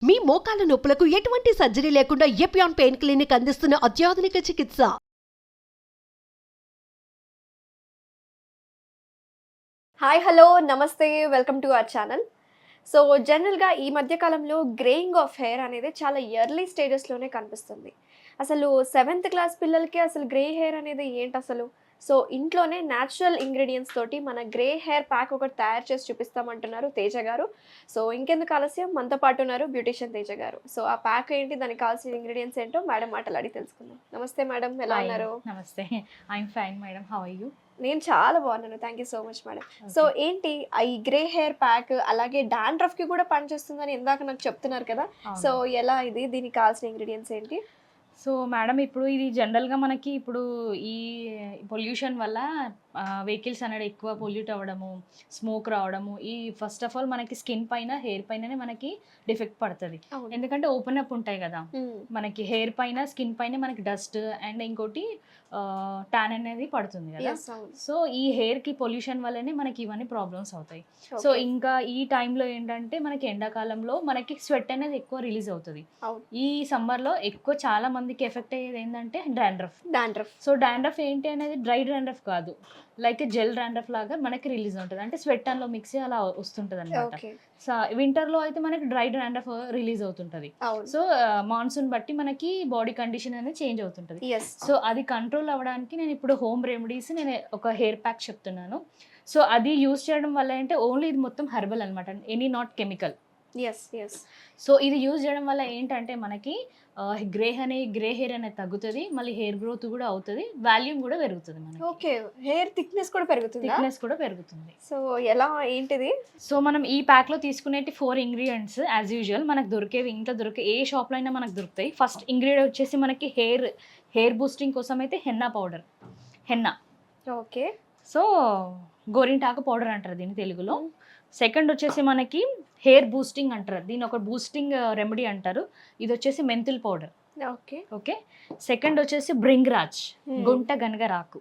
మీ మోకాల నొప్పులకు ఎటువంటి సర్జరీ లేకుండా ఎపియాన్ పెయిన్ క్లినిక్ అందిస్తున్న అత్యాధునిక చికిత్స. హాయ్ హలో నమస్తే welcome to our channel. So జనరల్గా ఈ మధ్యకాలంలో గ్రేయింగ్ ఆఫ్ హెయిర్ అనేది చాలా ఎర్లీ స్టేజెస్లోనే కనిపిస్తుంది. అసలు 7th క్లాస్ పిల్లలకి అసలు గ్రే హెయిర్ అనేది ఏంటి అసలు? సో ఇంట్లోనే న్యాచురల్ ఇంగ్రీడియంట్స్ తోటి మన గ్రే హెయిర్ ప్యాక్ ఒకటి తయారు చేసి చూపిస్తామంటున్నారు తేజ గారు. సో ఇంకెందుకు ఆలస్యం, మనతో పాటు ఉన్నారు బ్యూటిషియన్ తేజ గారు. సో ఆ ప్యాక్ ఏంటి, దానికి కావాల్సిన ఇంగ్రీడియంట్స్ ఏంటో మేడం మాటలు అడిగి తెలుసుకుందాం. నమస్తే మేడం, ఎలా ఉన్నారు? నమస్తే, I'm fine madam, how are you? నేను చాలా బాగున్నాను, thank you so much madam. So ఏంటి ఈ గ్రే హెయిర్ ప్యాక్ అలాగే డాండ్రఫ్ కి కూడా పనిచేస్తుందని ఇందాక నాకు చెప్తున్నారు కదా. సో ఎలా ఇది, దీనికి కావాల్సిన ఇంగ్రీడియంట్స్ ఏంటి? సో మేడం, ఇప్పుడు ఇది జనరల్గా మనకి ఇప్పుడు ఈ పొల్యూషన్ వల్ల వెహికల్స్ అనేది ఎక్కువ పొల్యూట్ అవ్వడము, స్మోక్ రావడము, ఈ ఫస్ట్ ఆఫ్ ఆల్ మనకి స్కిన్ పైన, హెయిర్ పైననే మనకి డిఫెక్ట్ పడుతుంది. ఎందుకంటే ఓపెన్ అప్ ఉంటాయి కదా మనకి హెయిర్ పైన, స్కిన్ పైన మనకి డస్ట్ అండ్ ఇంకోటి ట్యాన్ అనేది పడుతుంది కదా. సో ఈ హెయిర్ కి పొల్యూషన్ వల్లనే మనకి ఇవన్నీ ప్రాబ్లమ్స్ అవుతాయి. సో ఇంకా ఈ టైంలో ఏంటంటే మనకి ఎండాకాలంలో మనకి స్వెట్ అనేది ఎక్కువ రిలీజ్ అవుతుంది. ఈ సమ్మర్ లో ఎక్కువ చాలా మందికి ఎఫెక్ట్ అయ్యేది ఏంటంటే డాండ్రఫ్. సో డాండ్రఫ్ ఏంటి అనేది డ్రై డాండ్రఫ్ కాదు, లైక్ జెల్ డాండ్రఫ్ లాగా మనకి రిలీజ్ ఉంటుంది. అంటే స్వెట్ లో మిక్స్ అలా వస్తుంటది అనమాట. సో వింటర్ లో అయితే మనకి డ్రై డాండ్రఫ్ రిలీజ్ అవుతుంటది. సో మాన్సూన్ బట్టి మనకి బాడీ కండిషన్ అనేది చేంజ్ అవుతుంటది. సో అది కంట్రోల్ అవ్వడానికి నేను ఇప్పుడు హోమ్ రెమెడీస్, నేను ఒక హెయిర్ ప్యాక్ చెప్తున్నాను. సో అది యూజ్ చేయడం వల్ల అంటే ఓన్లీ ఇది మొత్తం హెర్బల్ అనమాట, ఎనీ నాట్ కెమికల్. సో ఇది యూజ్ చేయడం వల్ల ఏంటంటే మనకి గ్రే హెయిర్ అనేది తగ్గుతుంది, మళ్ళీ హెయిర్ గ్రోత్ కూడా అవుతుంది, వాల్యూమ్ కూడా పెరుగుతుంది మనకి. ఓకే, హెయిర్ థిక్నెస్ కూడా పెరుగుతుంది. సో ఎలా ఏంటిది? సో మనం ఈ ప్యాక్ లో తీసుకునేటి 4 ఇంగ్రీడియంట్స్ యాజ్ యూజువల్ మనకు దొరికేవి, ఇంట్లో దొరికే ఏ షాప్ లో అయినా మనకు దొరుకుతాయి. ఫస్ట్ ఇంగ్రీడియంట్ వచ్చేసి మనకి హెయిర్ బూస్టింగ్ కోసం అయితే హెన్నా. ఓకే, సో గోరింటాకు పౌడర్ అంటారు దీని తెలుగులో. సెకండ్ వచ్చేసి మనకి హెయిర్ బూస్టింగ్ అంటారు, దీని ఒక బూస్టింగ్ రెమెడీ అంటారు. ఇది వచ్చేసి మెంతుల్ పౌడర్. ఓకే, సెకండ్ వచ్చేసి బ్రింగ్రాజ్, గుంట గనగరాకు.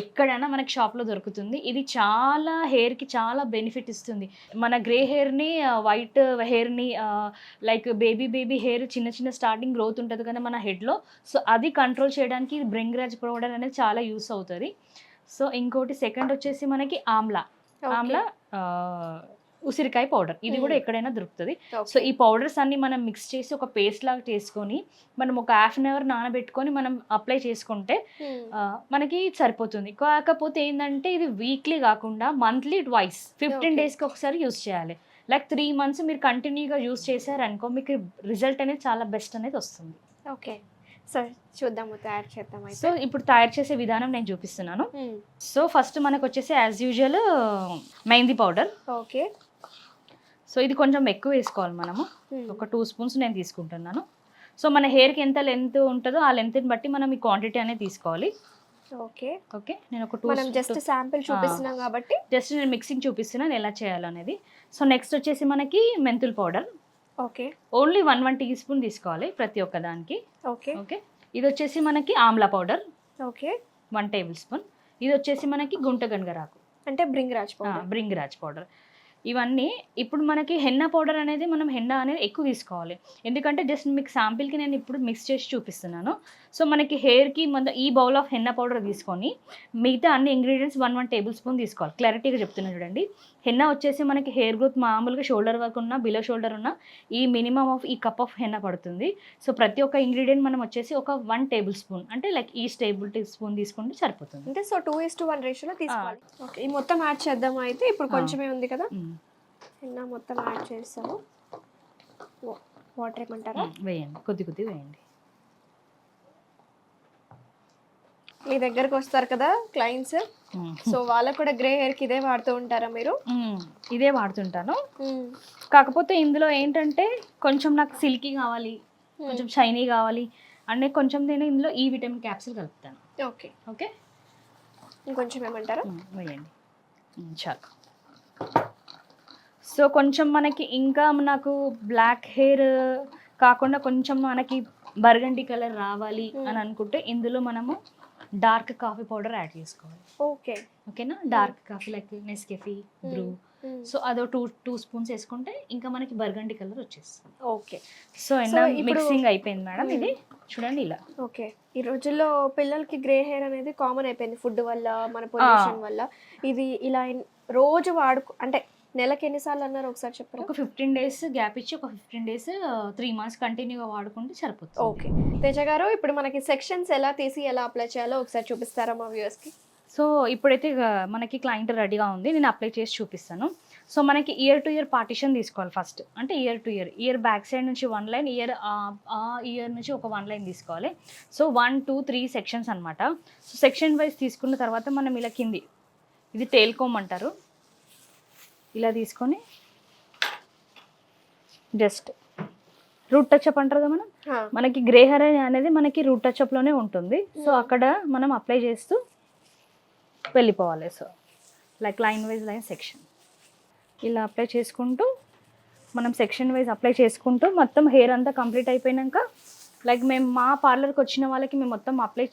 ఎక్కడైనా మనకి షాప్ లో దొరుకుతుంది. ఇది చాలా హెయిర్ కి చాలా బెనిఫిట్ ఇస్తుంది. మన గ్రే హెయిర్ ని, వైట్ హెయిర్ ని, లైక్ బేబీ హెయిర్ చిన్న స్టార్టింగ్ గ్రోత్ ఉంటుంది కదా మన హెడ్ లో. సో అది కంట్రోల్ చేయడానికి బ్రింగ్రాజ్ పౌడర్ అనేది చాలా యూస్ అవుతుంది. సో ఇంకోటి సెకండ్ వచ్చేసి మనకి ఆమ్లా ఉసిరికాయ పౌడర్. ఇది కూడా ఎక్కడైనా దొరుకుతుంది. సో ఈ పౌడర్స్ అన్ని మనం మిక్స్ చేసి ఒక పేస్ట్ లాగా చేసుకొని మనం ఒక ½ an hour నానబెట్టుకొని మనం అప్లై చేసుకుంటే మనకి సరిపోతుంది. కాకపోతే ఏంటంటే ఇది వీక్లీ కాకుండా మంత్లీ ట్వైస్ 15 daysకి ఒకసారి యూస్ చేయాలి. లైక్ 3 months మీరు కంటిన్యూగా యూస్ చేశారనుకో మీకు రిజల్ట్ అనేది చాలా బెస్ట్ అనేది వస్తుంది. ఓకే, సో చూద్దాము, తయారు చేద్దాం. సో ఇప్పుడు తయారు చేసే విధానం నేను చూపిస్తున్నాను. సో ఫస్ట్ మనకు వచ్చేసి as usual mehndi powder. Okay, so ఇది కొంచెం ఎక్కువ వేసుకోవాలి మనము, ఒక 2 spoons నేను తీసుకుంటున్నాను. సో మన హెయిర్కి ఎంత లెంత్ ఉంటుందో ఆ లెంత్ని బట్టి మనం ఈ క్వాంటిటీ అనేది తీసుకోవాలి. ఓకే, నేను ఒక 2 జస్ట్ శాంపిల్ చూపిస్తున్నాం కాబట్టి జస్ట్ నేను మిక్సింగ్ చూపిస్తున్నాను ఎలా చేయాలనేది. సో నెక్స్ట్ వచ్చేసి మనకి మెంతుల్ పౌడర్. ఓకే, ఓన్లీ 1 teaspoon తీసుకోవాలి ప్రతి ఒక్క దానికి. ఓకే, ఇది వచ్చేసి మనకి ఆమ్లా పౌడర్. Okay, 1 tablespoon. ఇది వచ్చేసి మనకి గుంట గనగరాకు అంటే బ్రింగ్రాజ్ పౌడర్. ఇవన్నీ ఇప్పుడు మనకి హెన్నా పౌడర్ అనేది మనం హెన్నా అనేది ఎక్కువ తీసుకోవాలి. ఎందుకంటే జస్ట్ మీకు శాంపిల్కి నేను ఇప్పుడు మిక్స్ చేసి చూపిస్తున్నాను. సో మనకి హెయిర్కి ఈ బౌల్ ఆఫ్ హెన్నా పౌడర్ తీసుకొని మిగతా అన్ని ఇంగ్రీడియంట్స్ 1 tablespoon తీసుకోవాలి. క్లారిటీగా చెప్తున్నాను చూడండి. హెన్నా వచ్చేసి మనకి హెయిర్ గ్రోత్ మామూలుగా షోల్డర్ వరకు ఉన్న, బిలో షోల్డర్ ఉన్న ఈ మినిమం ఆఫ్ ఈ కప్ ఆఫ్ హెన్నా పడుతుంది. సో ప్రతి ఒక్క ఇంగ్రీడియంట్ మనం వచ్చేసి ఒక 1 tablespoon అంటే లైక్ ఈ స్పూన్ తీసుకుంటే సరిపోతుంది. అంటే సో 2:1 రేషియోలో తీసుకోవాలి. ఓకే, ఈ మొత్తం యాడ్ చేద్దాం. అయితే ఇప్పుడు కొంచెమే ఉంది కదా, హెన్నా మొత్తం యాడ్ చేస్తాము. వాటర్ ఏమంటారా? వేయండి, కొద్ది వేయండి. మీ దగ్గరకు వస్తారు కదా క్లయింట్స్, సో వాళ్ళకు కూడా గ్రే హెయిర్ కి ఇదే వాడుతూ ఉంటారా మీరు? ఇదే వాడుతుంటాను. కాకపోతే ఇందులో ఏంటంటే కొంచెం నాకు సిల్కీ కావాలి, కొంచెం షైనీ కావాలి అంటే కొంచెం నేను ఇందులో ఈ విటమిన్ క్యాప్సిల్ కలుపుతాను. ఓకే, ఓకే, ఇంకొంచెం ఏమంటారా? వేయండి చాలు. సో కొంచెం మనకి ఇంకా నాకు బ్లాక్ హెయిర్ కాకుండా కొంచెం మనకి బర్గండి కలర్ రావాలి అని అనుకుంటే ఇందులో మనము డార్క్ కాఫీ పౌడర్ యాడ్ చేసుకోవాలి. ఓకేనా? Dark coffee like Nescafe, Bru, so అదో టూ స్పూన్స్ వేసుకుంటే ఇంకా మనకి బర్గండి కలర్ వచ్చేస్తుంది. ఓకే. సో So, ఇప్పుడు- మిక్సింగ్ అయిపోయింది మేడం. ఇది చూడండి ఇలా. ఓకే. ఈ రోజుల్లో పిల్లలకి గ్రే హెయిర్ అనేది కామన్ అయిపోయింది ఫుడ్ వల్ల, మన పొల్యూషన్ వల్ల. ఇది ఇలా రోజు అంటే నెలకి ఎన్నిసార్లు అన్నారు ఒకసారి చెప్పరా? ఒక 15 days గ్యాప్ ఇచ్చి ఒక 15 days 3 months కంటిన్యూగా వాడుకుంటే సరిపోతుంది. ఓకే. తేజ గారు, ఇప్పుడు మనకి సెక్షన్స్ ఎలా తీసి ఎలా అప్లై చేయాలో ఒకసారి చూపిస్తారా మా వ్యూవర్స్కి? సో ఇప్పుడైతే మనకి క్లయింట్ రెడీగా ఉంది, నేను అప్లై చేసి చూపిస్తాను. సో మనకి ఇయర్ టు ఇయర్ పార్టిషన్ తీసుకోవాలి ఫస్ట్. అంటే year to year back side నుంచి 1 line, ఇయర్ నుంచి ఒక 1 line తీసుకోవాలి. సో 1, 2, 3 సెక్షన్స్ అనమాట. సో సెక్షన్ వైజ్ తీసుకున్న తర్వాత మనం ఇలా కింది, ఇది తేల్కోమంటారు, ఇలా తీసుకొని జస్ట్ రూట్ టచ్అప్ అంటారు కదా మనం, మనకి గ్రే హెయిర్ అనేది మనకి రూట్ టచ్అప్లోనే ఉంటుంది. సో అక్కడ మనం అప్లై చేస్తూ వెళ్ళిపోవాలి. So like line wise section ఇలా అప్లై చేసుకుంటూ మనం సెక్షన్ వైజ్ అప్లై చేసుకుంటూ మొత్తం హెయిర్ అంతా కంప్లీట్ అయిపోయాక, లైక్ మేము మా పార్లర్కి వచ్చిన వాళ్ళకి మేము మొత్తం అప్లై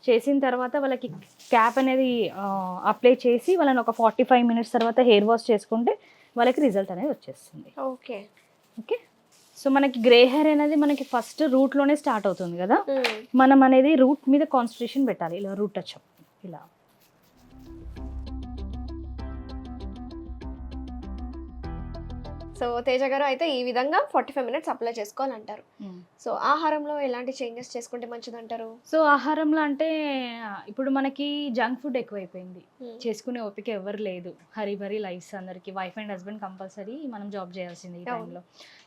చేసిన తర్వాత వాళ్ళకి క్యాప్ అనేది అప్లై చేసి వాళ్ళని ఒక 45 minutes తర్వాత హెయిర్ వాష్ చేసుకుంటే వాళ్ళకి రిజల్ట్ అనేది వచ్చేస్తుంది. ఓకే. ఓకే. సో మనకి గ్రే హెయిర్ అనేది మనకి ఫస్ట్ రూట్లోనే స్టార్ట్ అవుతుంది కదా, మనం అనేది రూట్ మీద కాన్సన్ట్రేషన్ పెట్టాలి. ఇలా రూట్ టచ్అప్ ఇలా. సో తేజ గారు, అయితే ఈ విధంగా 45 minutes అప్లై చేసుకోవాలంటారు. సో ఆహారంలో ఎలాంటి చేంజెస్ చేసుకుంటే మంచిది అంటారు? సో ఆహారంలో అంటే ఇప్పుడు మనకి జంక్ ఫుడ్ ఎక్కువైపోయింది, చేసుకునే ఓపిక ఎవరు లేదు. హరీ లైఫ్స్ అందరికి, వైఫ్ అండ్ హస్బెండ్ కంపల్సరీ మనం జాబ్ చేయాల్సింది ఈ టైంలో.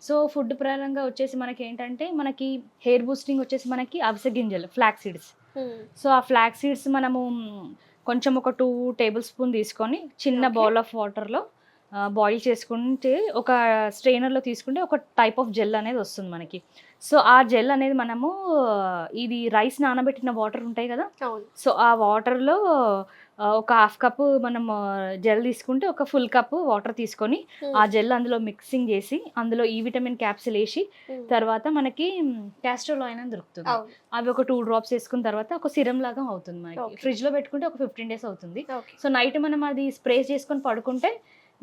సో ఫుడ్ పరంగా వచ్చేసి మనకి ఏంటంటే, మనకి హెయిర్ బూస్టింగ్ వచ్చేసి మనకి అవిసె గింజలు, ఫ్లాక్స్ సీడ్స్. సో ఆ ఫ్లాక్స్ సీడ్స్ మనము కొంచెం ఒక 2 tablespoons తీసుకొని చిన్న బౌల్ ఆఫ్ వాటర్లో బాయిల్ చేసుకుంటే, ఒక స్ట్రెయినర్లో తీసుకుంటే ఒక టైప్ ఆఫ్ జెల్ అనేది వస్తుంది మనకి. సో ఆ జెల్ అనేది మనము ఇది రైస్ నానబెట్టిన వాటర్ ఉంటాయి కదా, సో ఆ వాటర్లో ఒక 1/2 cup మనం జెల్ తీసుకుంటే ఒక full cup వాటర్ తీసుకొని ఆ జెల్ అందులో మిక్సింగ్ చేసి అందులో ఈ విటమిన్ క్యాప్సిల్ వేసి తర్వాత మనకి క్యాస్టర్ ఆయిల్ అని దొరుకుతుంది, అవి ఒక 2 drops వేసుకున్న తర్వాత ఒక సిరం లాగా అవుతుంది మనకి. ఫ్రిడ్జ్లో పెట్టుకుంటే ఒక 15 days అవుతుంది. సో నైట్ మనం అది స్ప్రే చేసుకొని పడుకుంటే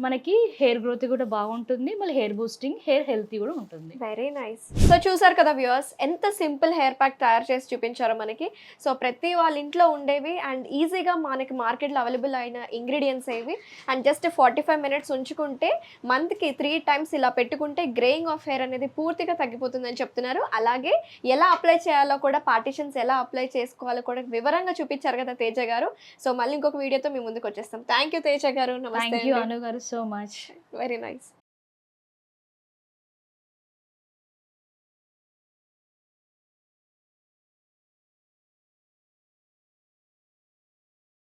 మనకి హెయిర్ గ్రోత్ కూడా బాగుంటుంది, మళ్ళీ హెయిర్ బూస్టింగ్, హెయిర్ హెల్తీ కూడా ఉంటుంది. Very nice. సో చూసారు కదా వ్యూవర్స్, ఎంత సింపుల్ హెయిర్ ప్యాక్ తయారు చేసి చూపించారో మనకి. సో ప్రతి వాళ్ళ ఇంట్లో ఉండేవి అండ్ ఈజీగా మనకి మార్కెట్లో అవైలబుల్ అయిన ఇంగ్రీడియంట్స్ ఏవి, అండ్ జస్ట్ 45 minutes ఉంచుకుంటే మంత్కి 3 times ఇలా పెట్టుకుంటే గ్రేయింగ్ ఆఫ్ హెయిర్ అనేది పూర్తిగా తగ్గిపోతుందని చెప్తున్నారు. అలాగే ఎలా అప్లై చేయాలో కూడా, పార్టిషన్స్ ఎలా అప్లై చేసుకోవాలో కూడా వివరంగా చూపించారు కదా తేజ గారు. సో మళ్ళీ ఇంకొక వీడియోతో మీ ముందుకు వచ్చేస్తాం. థ్యాంక్ యూ తేజ గారు. నమస్తే. థ్యాంక్ యూ అను గారు, సో మచ్. Very nice.